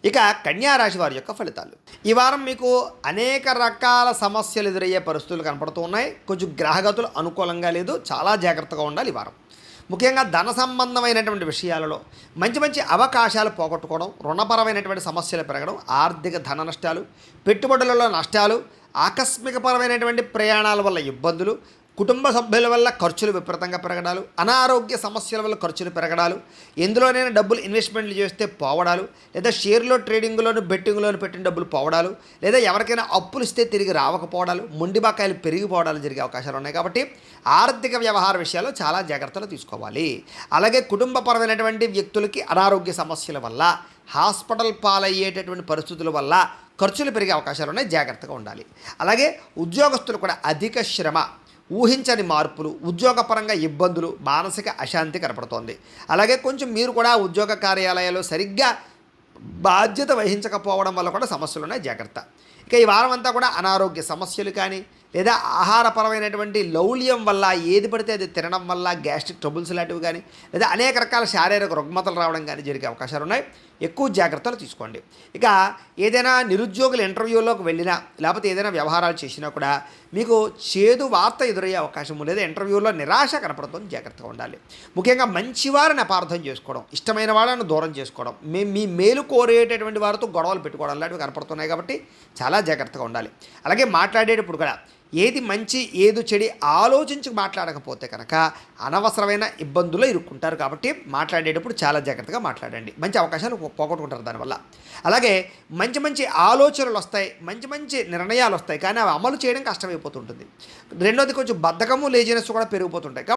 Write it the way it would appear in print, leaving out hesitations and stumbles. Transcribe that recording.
ఇక కన్యా రాశి వారి యొక్క ఫలితాలు. ఈ వారం మీకు అనేక రకాల సమస్యలు ఎదురయ్యే పరిస్థితులు కనపడుతూ ఉన్నాయి. కొంచెం గ్రహగతులు అనుకూలంగా లేదు, చాలా జాగ్రత్తగా ఉండాలి ఈ వారం. ముఖ్యంగా ధన సంబంధమైనటువంటి విషయాలలో మంచి మంచి అవకాశాలు పోగొట్టుకోవడం, రుణపరమైనటువంటి సమస్యలు పెరగడం, ఆర్థిక ధన నష్టాలు, పెట్టుబడులలో నష్టాలు, ఆకస్మికపరమైనటువంటి ప్రయాణాల వల్ల ఇబ్బందులు, కుటుంబ సభ్యుల వల్ల ఖర్చులు విపరీతంగా పెరగడాలు, అనారోగ్య సమస్యల వల్ల ఖర్చులు పెరగడాలు, ఎందులోనైనా డబ్బులు ఇన్వెస్ట్మెంట్లు చేస్తే పోవడాలు, లేదా షేర్లో ట్రేడింగ్లోను బెట్టింగ్లోను పెట్టిన డబ్బులు పోవడాలు, లేదా ఎవరికైనా అప్పులు ఇస్తే తిరిగి రావకపోవడాలు, మొండి బకాయిలు పెరిగిపోవడాలు జరిగే అవకాశాలు ఉన్నాయి. కాబట్టి ఆర్థిక వ్యవహార విషయాల్లో చాలా జాగ్రత్తలు తీసుకోవాలి. అలాగే కుటుంబపరమైనటువంటి వ్యక్తులకి అనారోగ్య సమస్యల వల్ల, హాస్పిటల్ పాలయ్యేటటువంటి పరిస్థితుల వల్ల ఖర్చులు పెరిగే అవకాశాలు ఉన్నాయి, జాగ్రత్తగా ఉండాలి. అలాగే ఉద్యోగస్తులు కూడా అధిక శ్రమ, ఊహించని మార్పులు, ఉద్యోగపరంగా ఇబ్బందులు, మానసిక అశాంతి కనపడుతోంది. అలాగే కొంచెం మీరు కూడా ఉద్యోగ కార్యాలయాల్లో సరిగ్గా బాధ్యత వహించకపోవడం వల్ల కూడా సమస్యలు ఉన్నాయి, జాగ్రత్త. ఇక ఈ వారం అంతా కూడా అనారోగ్య సమస్యలు కానీ, లేదా ఆహారపరమైనటువంటి లౌల్యం వల్ల, ఏది పడితే అది తినడం వల్ల గ్యాస్ట్రిక్ ట్రబుల్స్ లాంటివి కానీ, లేదా అనేక రకాల శారీరక రుగ్మతలు రావడం కానీ జరిగే అవకాశాలు ఉన్నాయి. ఎక్కువ జాగ్రత్తలు తీసుకోండి. ఇక ఏదైనా నిరుద్యోగుల ఇంటర్వ్యూలోకి వెళ్ళినా, లేకపోతే ఏదైనా వ్యవహారాలు చేసినా కూడా మీకు చేదు వార్త ఎదురయ్యే అవకాశం, లేదా ఇంటర్వ్యూలో నిరాశ కనపడుతుంది, జాగ్రత్తగా ఉండాలి. ముఖ్యంగా మంచివారిని అపార్థం చేసుకోవడం, ఇష్టమైన వాళ్ళను దూరం చేసుకోవడం, మీ మేలు కోరేటటువంటి వారితో గొడవలు పెట్టుకోవడం లాంటివి కనపడుతున్నాయి. కాబట్టి చాలా జాగ్రత్తగా ఉండాలి. అలాగే మాట్లాడేటప్పుడు కూడా ఏది మంచి ఏది చెడి ఆలోచించి మాట్లాడకపోతే కనుక అనవసరమైన ఇబ్బందుల్లో ఇరుక్కుంటారు. కాబట్టి మాట్లాడేటప్పుడు చాలా జాగ్రత్తగా మాట్లాడండి, మంచి అవకాశాలు పోగొట్టుకుంటారు దానివల్ల. అలాగే మంచి మంచి ఆలోచనలు వస్తాయి, మంచి మంచి నిర్ణయాలు వస్తాయి, కానీ అవి అమలు చేయడం కష్టమైపోతుంటుంది. రెండోది కొంచెం బద్ధకము, లేజినెస్ కూడా పెరిగిపోతుంటాయి.